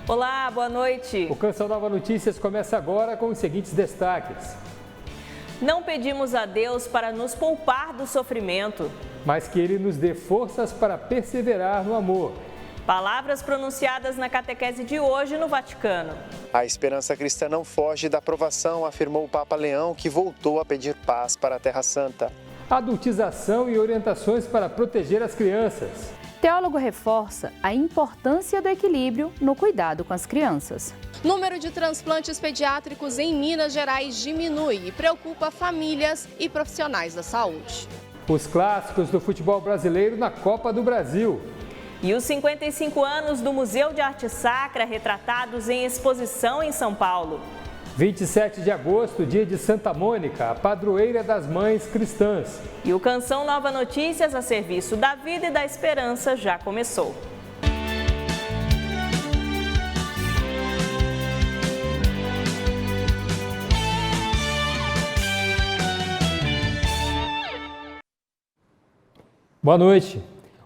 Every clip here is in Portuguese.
Olá, boa noite. O Canção Nova Notícias começa agora com os seguintes destaques. Não pedimos a Deus para nos poupar do sofrimento, mas que Ele nos dê forças para perseverar no amor. Palavras pronunciadas na catequese de hoje no Vaticano. A esperança cristã não foge da provação, afirmou o Papa Leão, que voltou a pedir paz para a Terra Santa. Adultização e orientações para proteger as crianças. Teólogo reforça a importância do equilíbrio no cuidado com as crianças. Número de transplantes pediátricos em Minas Gerais diminui e preocupa famílias e profissionais da saúde. Os clássicos do futebol brasileiro na Copa do Brasil. E os 55 anos do Museu de Arte Sacra retratados em exposição em São Paulo. 27 de agosto, dia de Santa Mônica, a padroeira das mães cristãs. E o Canção Nova Notícias a serviço da vida e da esperança já começou. Boa noite.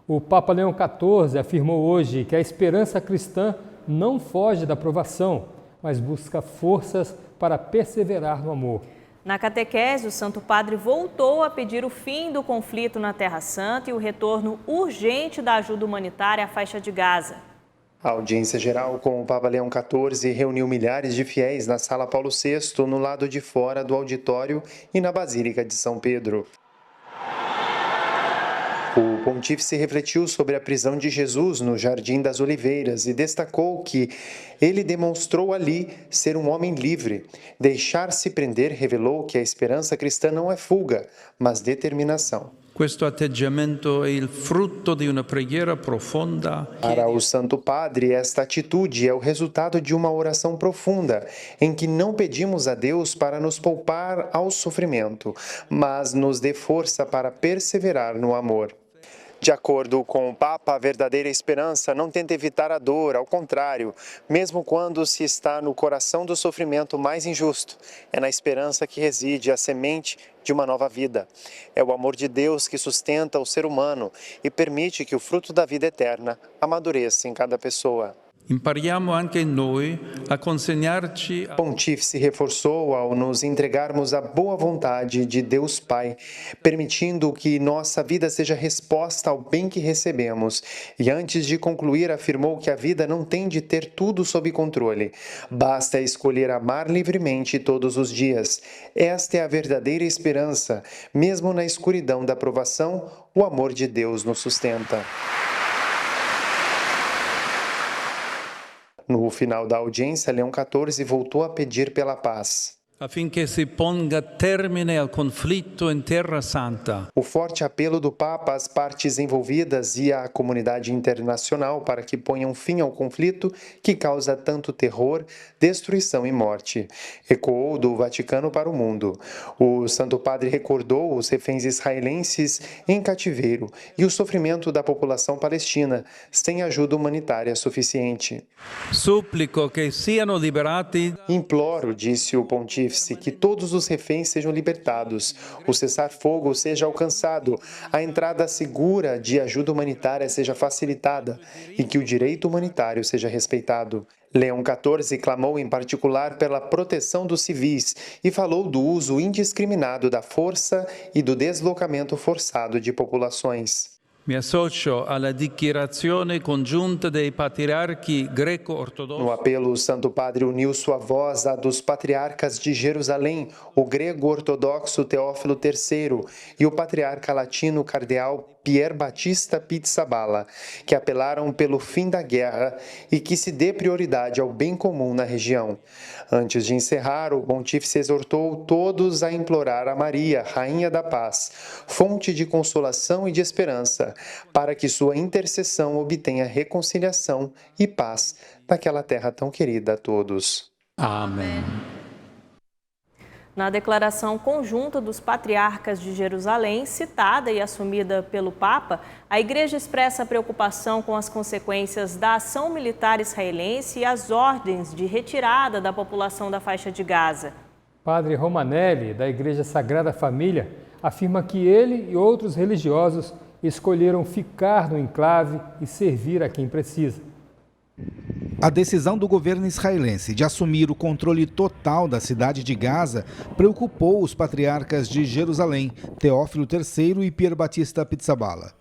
O Papa Leão XIV afirmou hoje que a esperança cristã não foge da provação, mas busca forças para perseverar no amor. Na catequese, o Santo Padre voltou a pedir o fim do conflito na Terra Santa e o retorno urgente da ajuda humanitária à faixa de Gaza. A audiência geral com o Papa Leão XIV reuniu milhares de fiéis na Sala Paulo VI, no lado de fora do auditório e na Basílica de São Pedro. O pontífice refletiu sobre a prisão de Jesus no Jardim das Oliveiras e destacou que ele demonstrou ali ser um homem livre. Deixar-se prender revelou que a esperança cristã não é fuga, mas determinação. Questo atteggiamento è il frutto di una preghiera profonda. Para o Santo Padre, esta atitude é o resultado de uma oração profunda, em que não pedimos a Deus para nos poupar ao sofrimento, mas nos dê força para perseverar no amor. De acordo com o Papa, a verdadeira esperança não tenta evitar a dor, ao contrário, mesmo quando se está no coração do sofrimento mais injusto, é na esperança que reside a semente de uma nova vida. É o amor de Deus que sustenta o ser humano e permite que o fruto da vida eterna amadureça em cada pessoa. Impariamo anche noi a consegnarci. O pontífice reforçou ao nos entregarmos à boa vontade de Deus Pai, permitindo que nossa vida seja resposta ao bem que recebemos. E antes de concluir, afirmou que a vida não tem de ter tudo sob controle. Basta escolher amar livremente todos os dias. Esta é a verdadeira esperança. Mesmo na escuridão da provação, o amor de Deus nos sustenta. No final da audiência, Leão XIV voltou a pedir pela paz. Affinché si ponga termine al conflitto in Terra Santa. O forte apelo do Papa às partes envolvidas e à comunidade internacional para que ponham fim ao conflito que causa tanto terror, destruição e morte. Ecoou do Vaticano para o mundo. O Santo Padre recordou os reféns israelenses em cativeiro e o sofrimento da população palestina, sem ajuda humanitária suficiente. Supplico che siano liberati. Imploro, disse o pontífice, que todos os reféns sejam libertados, o cessar-fogo seja alcançado, a entrada segura de ajuda humanitária seja facilitada e que o direito humanitário seja respeitado. Leão XIV clamou em particular pela proteção dos civis e falou do uso indiscriminado da força e do deslocamento forçado de populações. Mi associo alla dichiarazione congiunta dei patriarchi greco-ortodossi. No apelo, o Santo Padre uniu sua voz à dos patriarcas de Jerusalém, o grego-ortodoxo Teófilo III e o patriarca latino cardeal Pier Battista Pizzaballa, que apelaram pelo fim da guerra e que se dê prioridade ao bem comum na região. Antes de encerrar, o pontífice exortou todos a implorar a Maria, Rainha da Paz, fonte de consolação e de esperança, para que sua intercessão obtenha reconciliação e paz naquela terra tão querida a todos. Amém. Na declaração conjunta dos patriarcas de Jerusalém, citada e assumida pelo Papa, a Igreja expressa preocupação com as consequências da ação militar israelense e as ordens de retirada da população da faixa de Gaza. Padre Romanelli, da Igreja Sagrada Família, afirma que ele e outros religiosos escolheram ficar no enclave e servir a quem precisa. A decisão do governo israelense de assumir o controle total da cidade de Gaza preocupou os patriarcas de Jerusalém, Teófilo III e Pier Battista Pizzaballa.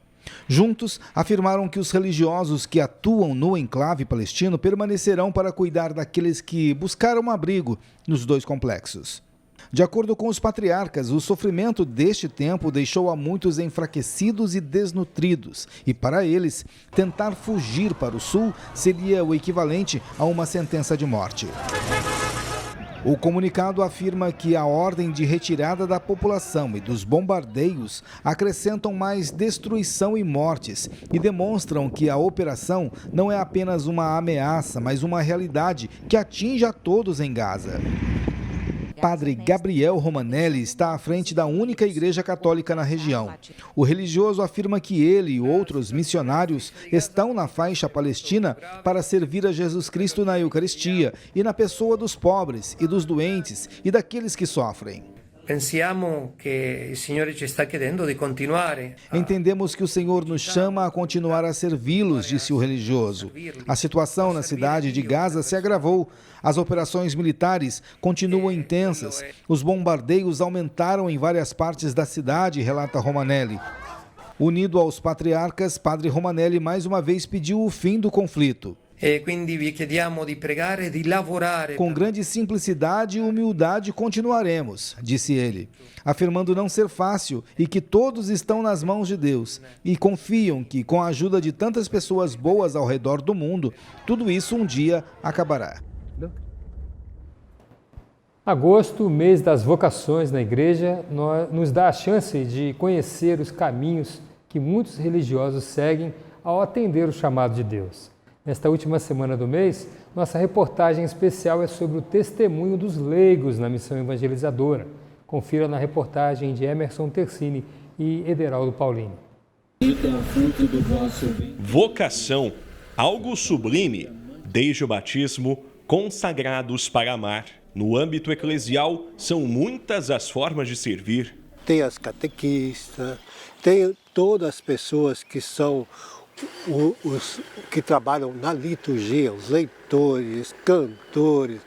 Juntos, afirmaram que os religiosos que atuam no enclave palestino permanecerão para cuidar daqueles que buscaram abrigo nos dois complexos. De acordo com os patriarcas, o sofrimento deste tempo deixou a muitos enfraquecidos e desnutridos, e para eles, tentar fugir para o sul seria o equivalente a uma sentença de morte. O comunicado afirma que a ordem de retirada da população e dos bombardeios acrescentam mais destruição e mortes e demonstram que a operação não é apenas uma ameaça, mas uma realidade que atinge a todos em Gaza. Padre Gabriel Romanelli está à frente da única igreja católica na região. O religioso afirma que ele e outros missionários estão na faixa palestina para servir a Jesus Cristo na Eucaristia e na pessoa dos pobres e dos doentes e daqueles que sofrem. Entendemos que o Senhor nos chama a continuar a servi-los, disse o religioso. A situação na cidade de Gaza se agravou. As operações militares continuam intensas. Os bombardeios aumentaram em várias partes da cidade, relata Romanelli. Unido aos patriarcas, Padre Romanelli mais uma vez pediu o fim do conflito. Com grande simplicidade e humildade continuaremos, disse ele, afirmando não ser fácil e que todos estão nas mãos de Deus e confiam que, com a ajuda de tantas pessoas boas ao redor do mundo, tudo isso um dia acabará. Agosto, mês das vocações na igreja, nos dá a chance de conhecer os caminhos que muitos religiosos seguem ao atender o chamado de Deus. Nesta última semana do mês, nossa reportagem especial é sobre o testemunho dos leigos na missão evangelizadora. Confira na reportagem de Emerson Tersini e Ederaldo Paulini. Vocação, algo sublime, desde o batismo, consagrados para amar. No âmbito eclesial, são muitas as formas de servir. Tem as catequistas, tem todas as pessoas que são os que trabalham na liturgia, os leitores, cantores,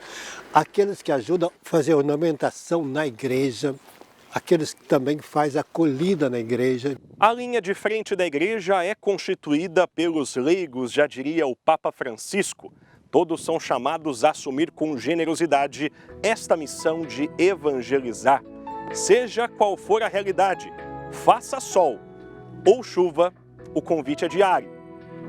aqueles que ajudam a fazer ornamentação na igreja, aqueles que também fazem acolhida na igreja. A linha de frente da igreja é constituída pelos leigos, já diria o Papa Francisco. Todos são chamados a assumir com generosidade esta missão de evangelizar. Seja qual for a realidade, faça sol ou chuva, o convite é diário.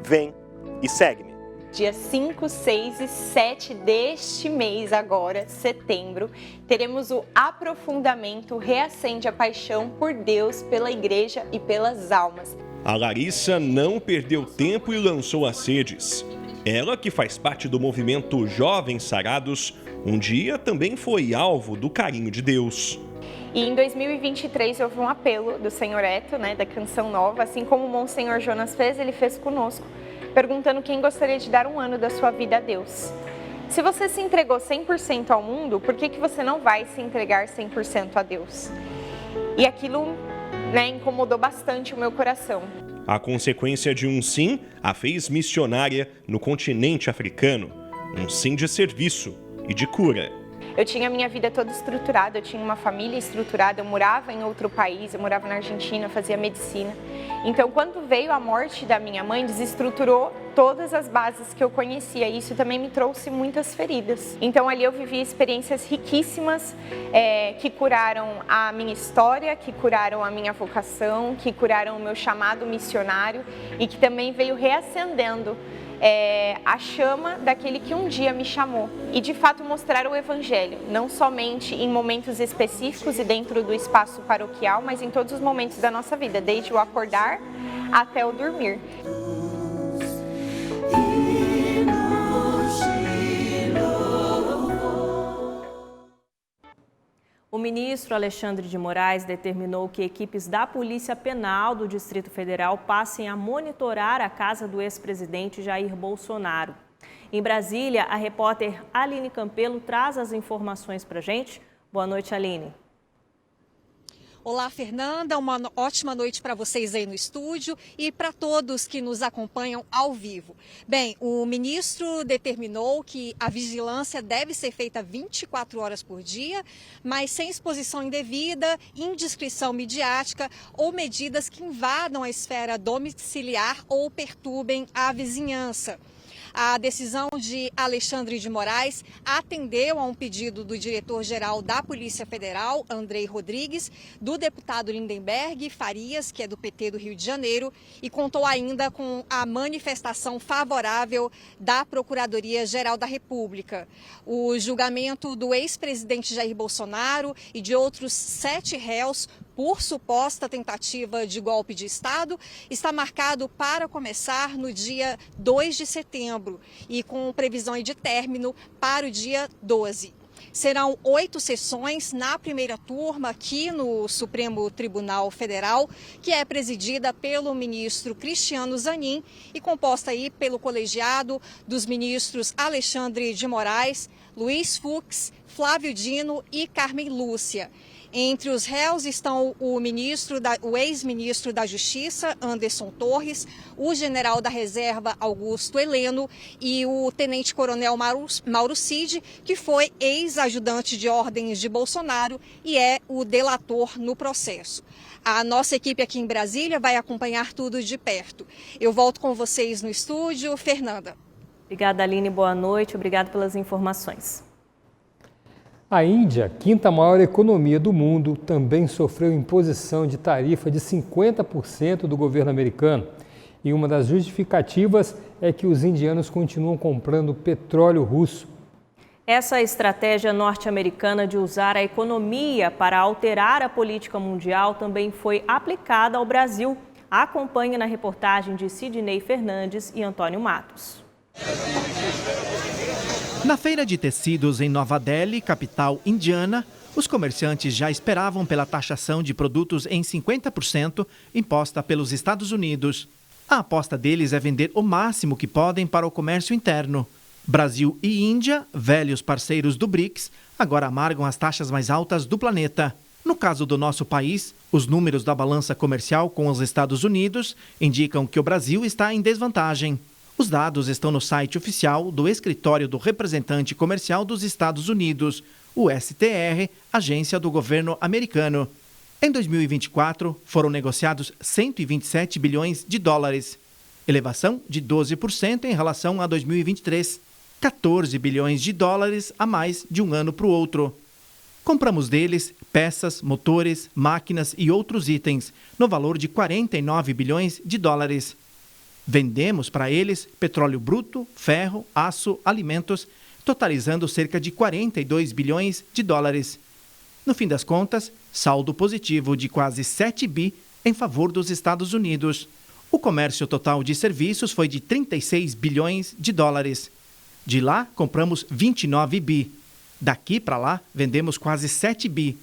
Vem e segue-me. Dia 5, 6 e 7 deste mês agora, setembro, teremos o aprofundamento Reacende a Paixão por Deus, pela Igreja e pelas almas. A Larissa não perdeu tempo e lançou as redes. Ela, que faz parte do movimento Jovens Sarados, um dia também foi alvo do carinho de Deus. E em 2023 houve um apelo do Senhor Eto, da Canção Nova, assim como o Monsenhor Jonas fez, ele fez conosco, perguntando quem gostaria de dar um ano da sua vida a Deus. Se você se entregou 100% ao mundo, por que você não vai se entregar 100% a Deus? E aquilo incomodou bastante o meu coração. A consequência de um sim a fez missionária no continente africano. Um sim de serviço e de cura. Eu tinha a minha vida toda estruturada, eu tinha uma família estruturada, eu morava em outro país, eu morava na Argentina, fazia medicina. Então, quando veio a morte da minha mãe, desestruturou todas as bases que eu conhecia. E isso também me trouxe muitas feridas. Então, ali eu vivi experiências riquíssimas que curaram a minha história, que curaram a minha vocação, que curaram o meu chamado missionário e que também veio reacendendo a chama daquele que um dia me chamou e de fato mostrar o Evangelho, não somente em momentos específicos e dentro do espaço paroquial, mas em todos os momentos da nossa vida, desde o acordar até o dormir. O ministro Alexandre de Moraes determinou que equipes da Polícia Penal do Distrito Federal passem a monitorar a casa do ex-presidente Jair Bolsonaro. Em Brasília, a repórter Aline Campelo traz as informações para a gente. Boa noite, Aline. Olá, Fernanda, uma ótima noite para vocês aí no estúdio e para todos que nos acompanham ao vivo. Bem, o ministro determinou que a vigilância deve ser feita 24 horas por dia, mas sem exposição indevida, indiscrição midiática ou medidas que invadam a esfera domiciliar ou perturbem a vizinhança. A decisão de Alexandre de Moraes atendeu a um pedido do diretor-geral da Polícia Federal, Andrei Rodrigues, do deputado Lindenberg Farias, que é do PT do Rio de Janeiro, e contou ainda com a manifestação favorável da Procuradoria-Geral da República. O julgamento do ex-presidente Jair Bolsonaro e de outros 7 réus por suposta tentativa de golpe de Estado está marcado para começar no dia 2 de setembro e com previsão de término para o dia 12. Serão 8 sessões na primeira turma aqui no Supremo Tribunal Federal, que é presidida pelo ministro Cristiano Zanin e composta aí pelo colegiado dos ministros Alexandre de Moraes, Luiz Fux, Flávio Dino e Carmen Lúcia. Entre os réus estão o ex-ministro da Justiça, Anderson Torres, o general da Reserva, Augusto Heleno, e o tenente-coronel Mauro Cid, que foi ex-ajudante de ordens de Bolsonaro e é o delator no processo. A nossa equipe aqui em Brasília vai acompanhar tudo de perto. Eu volto com vocês no estúdio. Fernanda. Obrigada, Aline. Boa noite. Obrigada pelas informações. A Índia, quinta maior economia do mundo, também sofreu imposição de tarifa de 50% do governo americano. E uma das justificativas é que os indianos continuam comprando petróleo russo. Essa estratégia norte-americana de usar a economia para alterar a política mundial também foi aplicada ao Brasil. Acompanhe na reportagem de Sidney Fernandes e Antônio Matos. Na feira de tecidos em Nova Delhi, capital indiana, os comerciantes já esperavam pela taxação de produtos em 50% imposta pelos Estados Unidos. A aposta deles é vender o máximo que podem para o comércio interno. Brasil e Índia, velhos parceiros do BRICS, agora amargam as taxas mais altas do planeta. No caso do nosso país, os números da balança comercial com os Estados Unidos indicam que o Brasil está em desvantagem. Os dados estão no site oficial do Escritório do Representante Comercial dos Estados Unidos, o STR, agência do governo americano. Em 2024, foram negociados 127 bilhões de dólares, elevação de 12% em relação a 2023, 14 bilhões de dólares a mais de um ano para o outro. Compramos deles peças, motores, máquinas e outros itens, no valor de 49 bilhões de dólares. Vendemos para eles petróleo bruto, ferro, aço, alimentos, totalizando cerca de 42 bilhões de dólares. No fim das contas, saldo positivo de quase 7 bi em favor dos Estados Unidos. O comércio total de serviços foi de 36 bilhões de dólares. De lá, compramos 29 bi. Daqui para lá, vendemos quase 7 bi.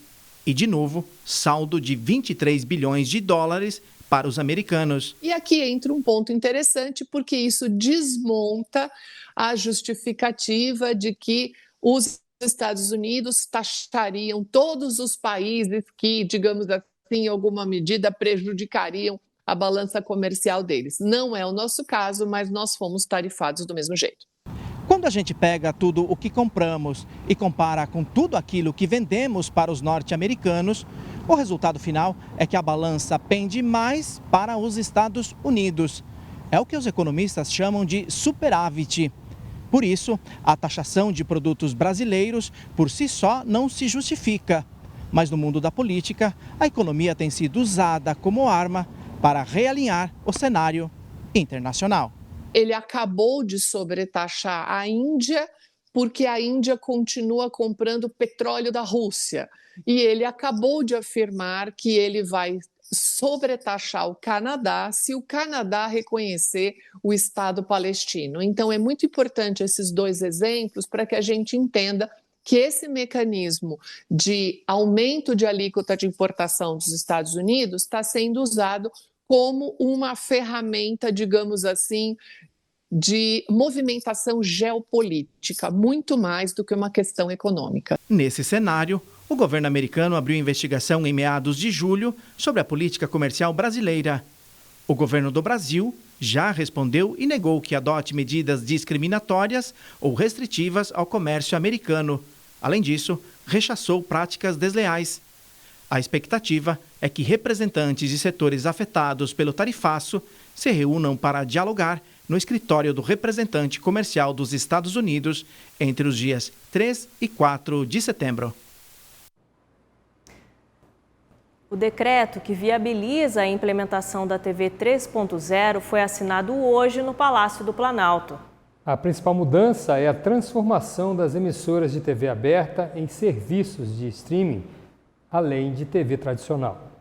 E, de novo, saldo de 23 bilhões de dólares para os americanos. E aqui entra um ponto interessante, porque isso desmonta a justificativa de que os Estados Unidos taxariam todos os países que, digamos assim, em alguma medida prejudicariam a balança comercial deles. Não é o nosso caso, mas nós fomos tarifados do mesmo jeito. Quando a gente pega tudo o que compramos e compara com tudo aquilo que vendemos para os norte-americanos, o resultado final é que a balança pende mais para os Estados Unidos. É o que os economistas chamam de superávit. Por isso, a taxação de produtos brasileiros por si só não se justifica. Mas no mundo da política, a economia tem sido usada como arma para realinhar o cenário internacional. Ele acabou de sobretaxar a Índia porque a Índia continua comprando petróleo da Rússia. E ele acabou de afirmar que ele vai sobretaxar o Canadá se o Canadá reconhecer o Estado palestino. Então, é muito importante esses dois exemplos para que a gente entenda que esse mecanismo de aumento de alíquota de importação dos Estados Unidos está sendo usado como uma ferramenta, digamos assim, de movimentação geopolítica, muito mais do que uma questão econômica. Nesse cenário, O governo americano abriu investigação em meados de julho sobre a política comercial brasileira. O governo do Brasil já respondeu e negou que adote medidas discriminatórias ou restritivas ao comércio americano. Além disso, rechaçou práticas desleais. A expectativa é que representantes de setores afetados pelo tarifaço se reúnam para dialogar no escritório do representante comercial dos Estados Unidos entre os dias 3 e 4 de setembro. O decreto que viabiliza a implementação da TV 3.0 foi assinado hoje no Palácio do Planalto. A principal mudança é a transformação das emissoras de TV aberta em serviços de streaming, além de TV tradicional.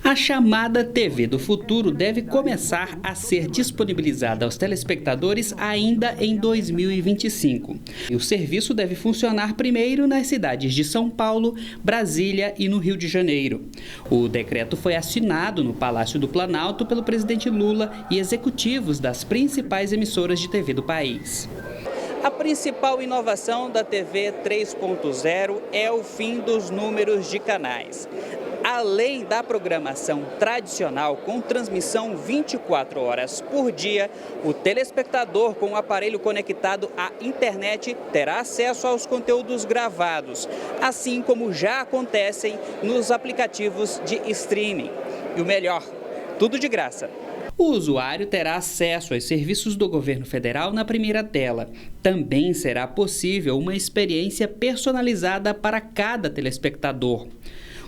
A chamada TV do futuro deve começar a ser disponibilizada aos telespectadores ainda em 2025. E o serviço deve funcionar primeiro nas cidades de São Paulo, Brasília e no Rio de Janeiro. O decreto foi assinado no Palácio do Planalto pelo presidente Lula e executivos das principais emissoras de TV do país. A principal inovação da TV 3.0 é o fim dos números de canais. Além da programação tradicional com transmissão 24 horas por dia, o telespectador com o aparelho conectado à internet terá acesso aos conteúdos gravados, assim como já acontecem nos aplicativos de streaming. E o melhor, tudo de graça. O usuário terá acesso aos serviços do governo federal na primeira tela. Também será possível uma experiência personalizada para cada telespectador.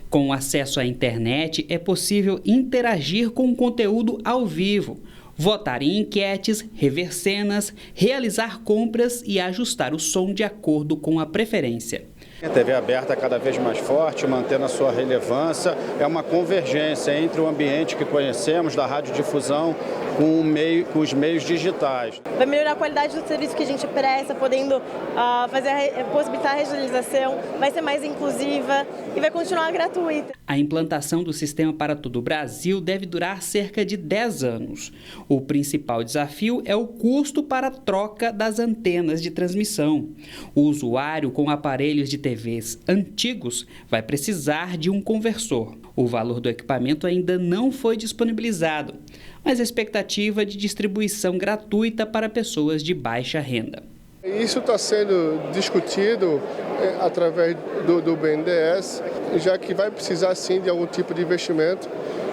Com acesso à internet, é possível interagir com o conteúdo ao vivo, votar em enquetes, rever cenas, realizar compras e ajustar o som de acordo com a preferência. A TV aberta é cada vez mais forte, mantendo a sua relevância, é uma convergência entre o ambiente que conhecemos da radiodifusão com os meios digitais. Vai melhorar a qualidade do serviço que a gente presta, podendo possibilitar a regionalização, vai ser mais inclusiva e vai continuar gratuita. A implantação do sistema para todo o Brasil deve durar cerca de 10 anos. O principal desafio é o custo para a troca das antenas de transmissão. O usuário com aparelhos de TVs antigos vai precisar de um conversor. O valor do equipamento ainda não foi disponibilizado, mas a expectativa é de distribuição gratuita para pessoas de baixa renda. Isso está sendo discutido através do BNDES, já que vai precisar sim de algum tipo de investimento,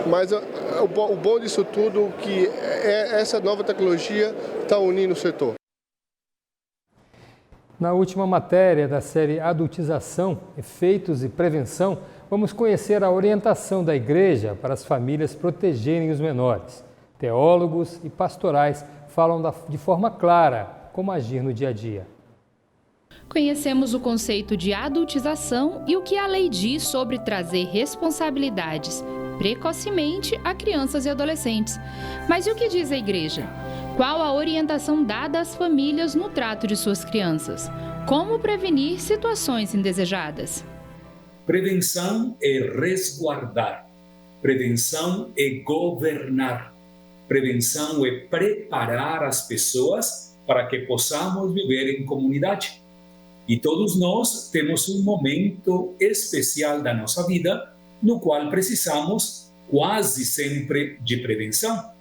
mas o bom disso tudo é que essa nova tecnologia está unindo o setor. Na última matéria da série Adultização, Efeitos e Prevenção, vamos conhecer a orientação da Igreja para as famílias protegerem os menores. Teólogos e pastorais falam de forma clara como agir no dia a dia. Conhecemos o conceito de adultização e o que a lei diz sobre trazer responsabilidades precocemente a crianças e adolescentes. Mas e o que diz a Igreja? Qual a orientação dada às famílias no trato de suas crianças? Como prevenir situações indesejadas? Prevenção é resguardar. Prevenção é governar. Prevenção é preparar as pessoas para que possamos viver em comunidade. E todos nós temos um momento especial da nossa vida no qual precisamos quase sempre de prevenção.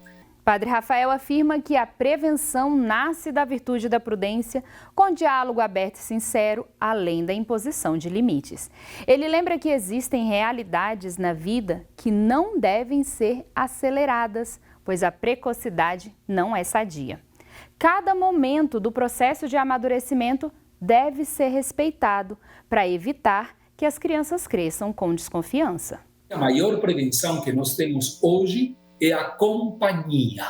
Padre Rafael afirma que a prevenção nasce da virtude da prudência, com diálogo aberto e sincero, além da imposição de limites. Ele lembra que existem realidades na vida que não devem ser aceleradas, pois a precocidade não é sadia. Cada momento do processo de amadurecimento deve ser respeitado para evitar que as crianças cresçam com desconfiança. A maior prevenção que nós temos hoje é a companhia.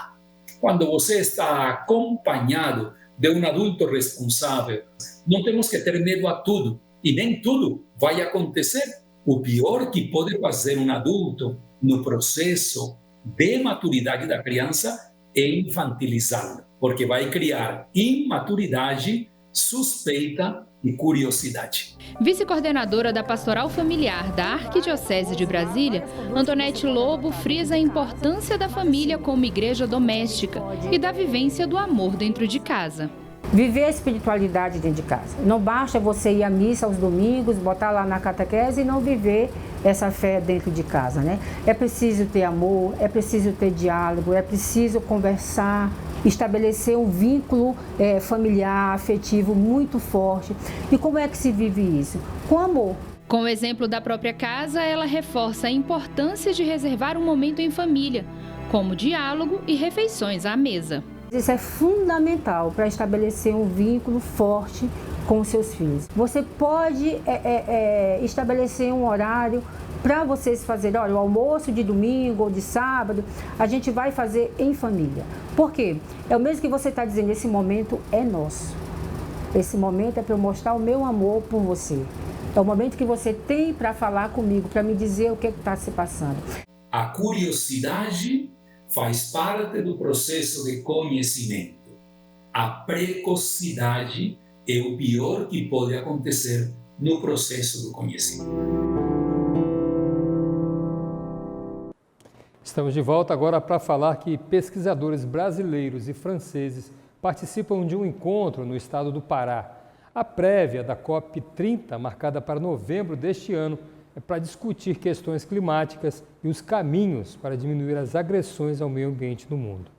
Quando você está acompanhado de um adulto responsável, não temos que ter medo a tudo, e nem tudo vai acontecer. O pior que pode fazer um adulto no processo de maturidade da criança é infantilizá-la, porque vai criar imaturidade, suspeita e curiosidade. Vice-coordenadora da Pastoral Familiar da Arquidiocese de Brasília, Antonete Lobo frisa a importância da família como igreja doméstica e da vivência do amor dentro de casa. Viver a espiritualidade dentro de casa. Não basta você ir à missa aos domingos, botar lá na catequese e não viver essa fé dentro de casa, né? É preciso ter amor, é preciso ter diálogo, é preciso conversar, estabelecer um vínculo familiar, afetivo muito forte. E como é que se vive isso? Com amor. Com o exemplo da própria casa, ela reforça a importância de reservar um momento em família, como diálogo e refeições à mesa. Isso é fundamental para estabelecer um vínculo forte com os seus filhos. Você pode estabelecer um horário para vocês fazerem, olha, o almoço de domingo ou de sábado, a gente vai fazer em família. Por quê? É o mesmo que você está dizendo, esse momento é nosso. Esse momento é para eu mostrar o meu amor por você. É o momento que você tem para falar comigo, para me dizer o que está se passando. A curiosidade faz parte do processo de conhecimento. A precocidade é o pior que pode acontecer no processo do conhecimento. Estamos de volta agora para falar que pesquisadores brasileiros e franceses participam de um encontro no estado do Pará. A prévia da COP30, marcada para novembro deste ano, é para discutir questões climáticas e os caminhos para diminuir as agressões ao meio ambiente no mundo.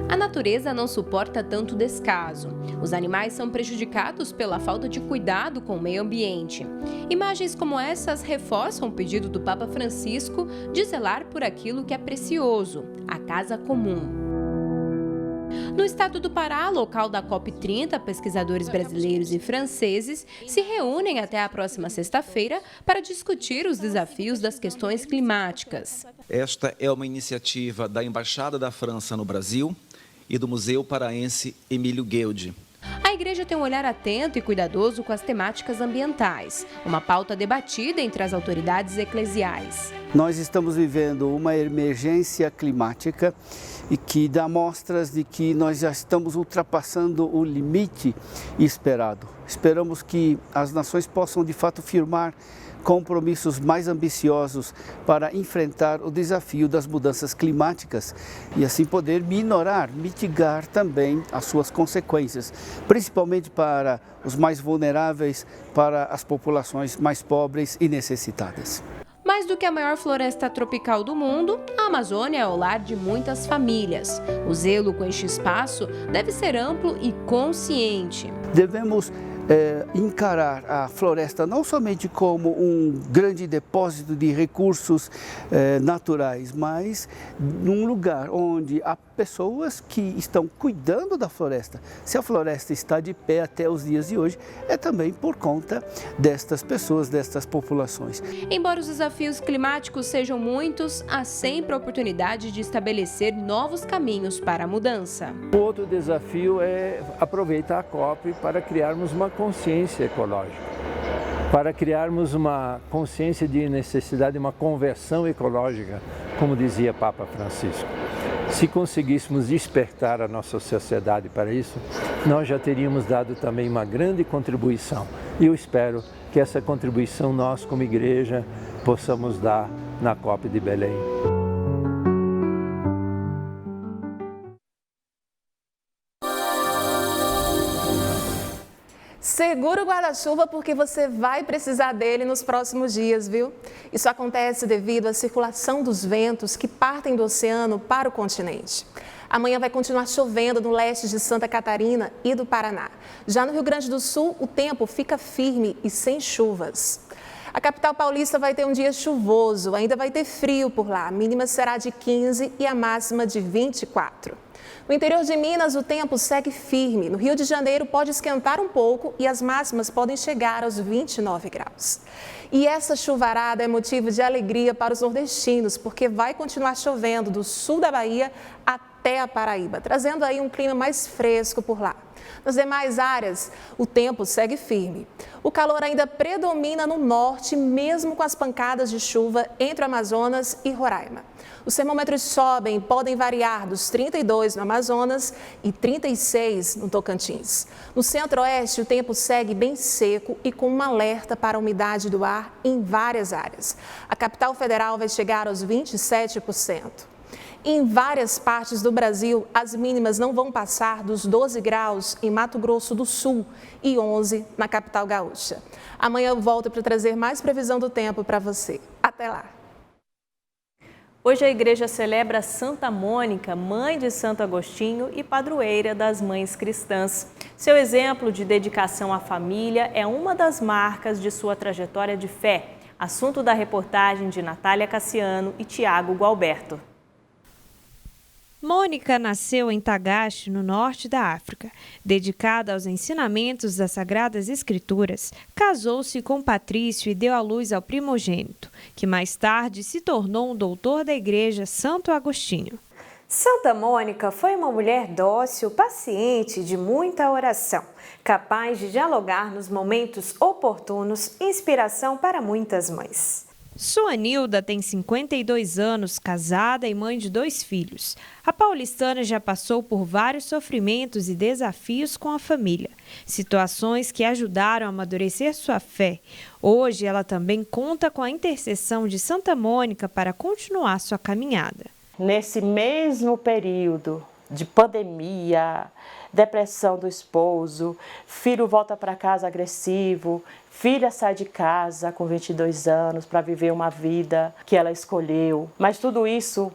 A natureza não suporta tanto descaso. Os animais são prejudicados pela falta de cuidado com o meio ambiente. Imagens como essas reforçam o pedido do Papa Francisco de zelar por aquilo que é precioso, a casa comum. No estado do Pará, local da COP30, pesquisadores brasileiros e franceses se reúnem até a próxima sexta-feira para discutir os desafios das questões climáticas. Esta é uma iniciativa da Embaixada da França no Brasil e do Museu Paraense Emílio Gueldi. A igreja tem um olhar atento e cuidadoso com as temáticas ambientais, uma pauta debatida entre as autoridades eclesiais. Nós estamos vivendo uma emergência climática e que dá mostras de que nós já estamos ultrapassando o limite esperado. Esperamos que as nações possam de fato firmar compromissos mais ambiciosos para enfrentar o desafio das mudanças climáticas e assim poder mitigar também as suas consequências, principalmente para os mais vulneráveis, para as populações mais pobres e necessitadas. Mais do que a maior floresta tropical do mundo, a Amazônia é o lar de muitas famílias. O zelo com este espaço deve ser amplo e consciente. Devemos encarar a floresta não somente como um grande depósito de recursos naturais, mas num lugar onde há pessoas que estão cuidando da floresta. Se a floresta está de pé até os dias de hoje, é também por conta destas pessoas, destas populações. Embora os desafios climáticos sejam muitos, há sempre a oportunidade de estabelecer novos caminhos para a mudança. O outro desafio é aproveitar a COP para criarmos uma consciência ecológica, para criarmos uma consciência de necessidade de uma conversão ecológica, como dizia Papa Francisco. Se conseguíssemos despertar a nossa sociedade para isso, nós já teríamos dado também uma grande contribuição. E eu espero que essa contribuição nós, como igreja, possamos dar na COP de Belém. Segura o guarda-chuva porque você vai precisar dele nos próximos dias, viu? Isso acontece devido à circulação dos ventos que partem do oceano para o continente. Amanhã vai continuar chovendo no leste de Santa Catarina e do Paraná. Já no Rio Grande do Sul, o tempo fica firme e sem chuvas. A capital paulista vai ter um dia chuvoso, ainda vai ter frio por lá. A mínima será de 15 e a máxima de 24. No interior de Minas, o tempo segue firme. No Rio de Janeiro, pode esquentar um pouco e as máximas podem chegar aos 29 graus. E essa chuvarada é motivo de alegria para os nordestinos, porque vai continuar chovendo do sul da Bahia até a Paraíba, trazendo aí um clima mais fresco por lá. Nas demais áreas, o tempo segue firme. O calor ainda predomina no norte, mesmo com as pancadas de chuva entre o Amazonas e Roraima. Os termômetros sobem e podem variar dos 32 no Amazonas e 36 no Tocantins. No centro-oeste, o tempo segue bem seco e com um alerta para a umidade do ar em várias áreas. A capital federal vai chegar aos 27%. Em várias partes do Brasil, as mínimas não vão passar dos 12 graus em Mato Grosso do Sul e 11 na capital gaúcha. Amanhã eu volto para trazer mais previsão do tempo para você. Até lá! Hoje a igreja celebra Santa Mônica, mãe de Santo Agostinho e padroeira das mães cristãs. Seu exemplo de dedicação à família é uma das marcas de sua trajetória de fé. Assunto da reportagem de Natália Cassiano e Tiago Gualberto. Mônica nasceu em Tagaste, no norte da África. Dedicada aos ensinamentos das Sagradas Escrituras, casou-se com Patrício e deu à luz ao primogênito, que mais tarde se tornou um doutor da igreja Santo Agostinho. Santa Mônica foi uma mulher dócil, paciente, de muita oração, capaz de dialogar nos momentos oportunos, inspiração para muitas mães. Suanilda tem 52 anos, casada e mãe de 2 filhos. A paulistana já passou por vários sofrimentos e desafios com a família, situações que ajudaram a amadurecer sua fé. Hoje, ela também conta com a intercessão de Santa Mônica para continuar sua caminhada. Nesse mesmo período de pandemia, depressão do esposo, filho volta para casa agressivo, filha sai de casa com 22 anos para viver uma vida que ela escolheu. Mas tudo isso,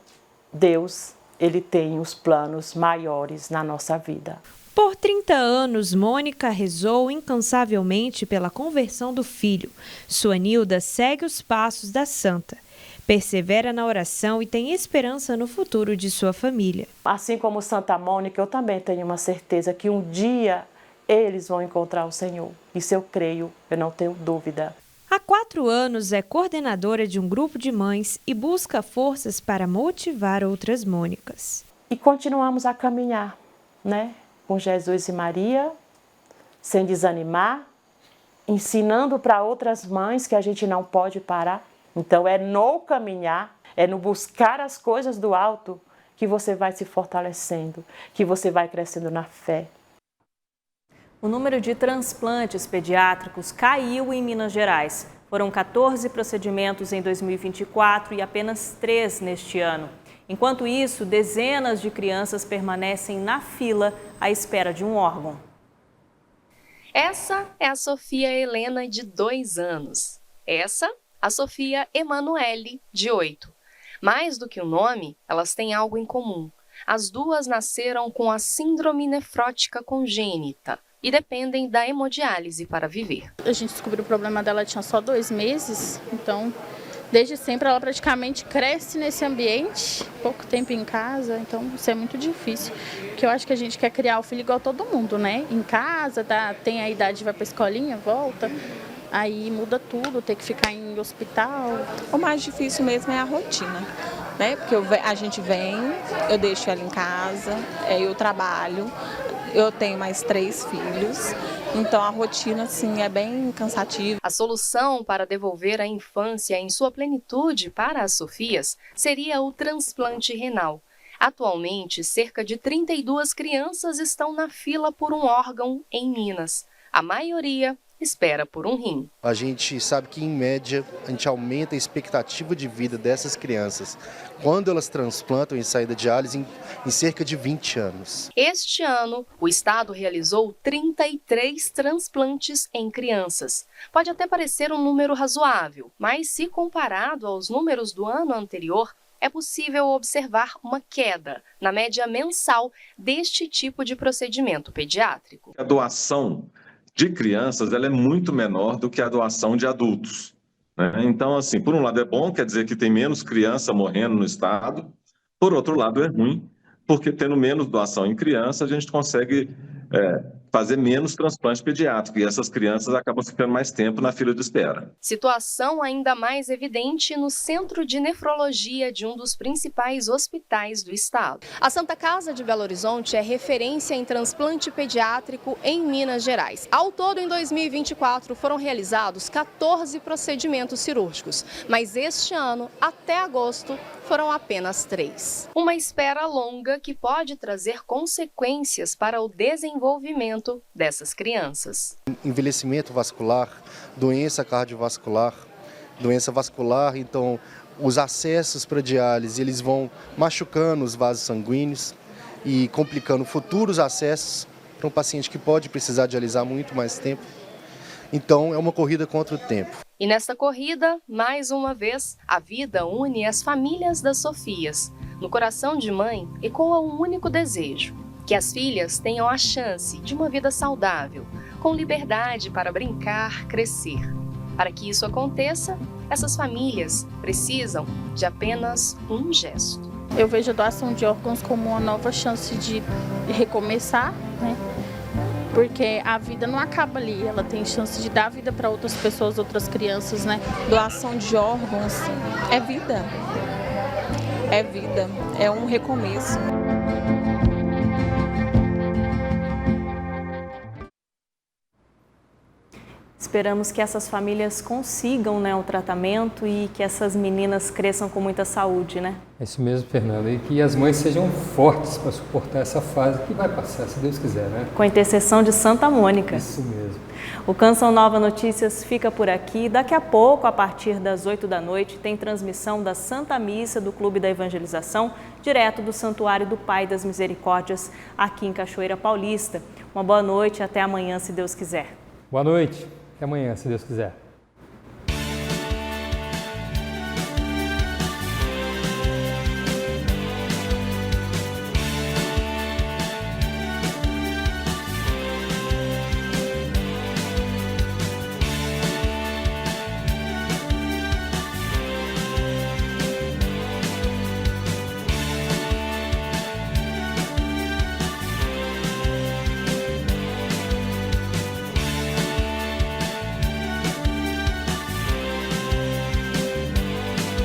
Deus, Ele tem os planos maiores na nossa vida. Por 30 anos, Mônica rezou incansavelmente pela conversão do filho. Suanilda segue os passos da santa. Persevera na oração e tem esperança no futuro de sua família. Assim como Santa Mônica, eu também tenho uma certeza que um dia eles vão encontrar o Senhor. Isso eu creio, eu não tenho dúvida. Há 4 anos é coordenadora de um grupo de mães e busca forças para motivar outras Mônicas. E continuamos a caminhar, com Jesus e Maria, sem desanimar, ensinando para outras mães que a gente não pode parar. Então é no caminhar, é no buscar as coisas do alto que você vai se fortalecendo, que você vai crescendo na fé. O número de transplantes pediátricos caiu em Minas Gerais. Foram 14 procedimentos em 2024 e apenas 3 neste ano. Enquanto isso, dezenas de crianças permanecem na fila à espera de um órgão. Essa é a Sofia Helena, de 2 anos. Essa, a Sofia Emanuele, de 8. Mais do que o nome, elas têm algo em comum. As duas nasceram com a síndrome nefrótica congênita e dependem da hemodiálise para viver. A gente descobriu o problema dela, tinha só 2 meses, então desde sempre ela praticamente cresce nesse ambiente, pouco tempo em casa, então isso é muito difícil. Porque eu acho que a gente quer criar o filho igual todo mundo, em casa, tem a idade, vai para a escolinha, volta, aí muda tudo, ter que ficar em hospital. O mais difícil mesmo é a rotina, porque a gente vem, eu deixo ela em casa, eu trabalho, eu tenho mais 3 filhos, então a rotina assim é bem cansativa. A solução para devolver a infância em sua plenitude para as Sofias seria o transplante renal. Atualmente, cerca de 32 crianças estão na fila por um órgão em Minas. A maioria espera por um rim. A gente sabe que, em média, a gente aumenta a expectativa de vida dessas crianças quando elas transplantam e saem da diálise em cerca de 20 anos. Este ano, o estado realizou 33 transplantes em crianças. Pode até parecer um número razoável, mas se comparado aos números do ano anterior, é possível observar uma queda na média mensal deste tipo de procedimento pediátrico. A doação de crianças ela é muito menor do que a doação de adultos. Então, assim, por um lado é bom, quer dizer que tem menos criança morrendo no estado, por outro lado é ruim, porque tendo menos doação em criança, a gente consegue fazer menos transplante pediátrico, e essas crianças acabam ficando mais tempo na fila de espera. Situação ainda mais evidente no Centro de Nefrologia de um dos principais hospitais do estado. A Santa Casa de Belo Horizonte é referência em transplante pediátrico em Minas Gerais. Ao todo, em 2024, foram realizados 14 procedimentos cirúrgicos, mas este ano, até agosto, foram apenas 3. Uma espera longa que pode trazer consequências para o desenvolvimento dessas crianças. Envelhecimento vascular, doença cardiovascular, doença vascular, então os acessos para diálise, eles vão machucando os vasos sanguíneos e complicando futuros acessos para um paciente que pode precisar dialisar muito mais tempo. Então, é uma corrida contra o tempo. E nesta corrida, mais uma vez, a vida une as famílias das Sofias. No coração de mãe ecoa um único desejo: que as filhas tenham a chance de uma vida saudável, com liberdade para brincar, crescer. Para que isso aconteça, essas famílias precisam de apenas um gesto. Eu vejo a doação de órgãos como uma nova chance de recomeçar, né? Porque a vida não acaba ali, ela tem chance de dar vida para outras pessoas, outras crianças, né? Doação de órgãos é vida. É vida, é um recomeço. Esperamos que essas famílias consigam, né, o tratamento e que essas meninas cresçam com muita saúde, né? É isso mesmo, Fernanda. E que as mães sejam fortes para suportar essa fase que vai passar, se Deus quiser, né? Com a intercessão de Santa Mônica. Isso mesmo. O Canção Nova Notícias fica por aqui. Daqui a pouco, a partir das 8 da noite, tem transmissão da Santa Missa do Clube da Evangelização, direto do Santuário do Pai das Misericórdias, aqui em Cachoeira Paulista. Uma boa noite e até amanhã, se Deus quiser. Boa noite. Até amanhã, se Deus quiser.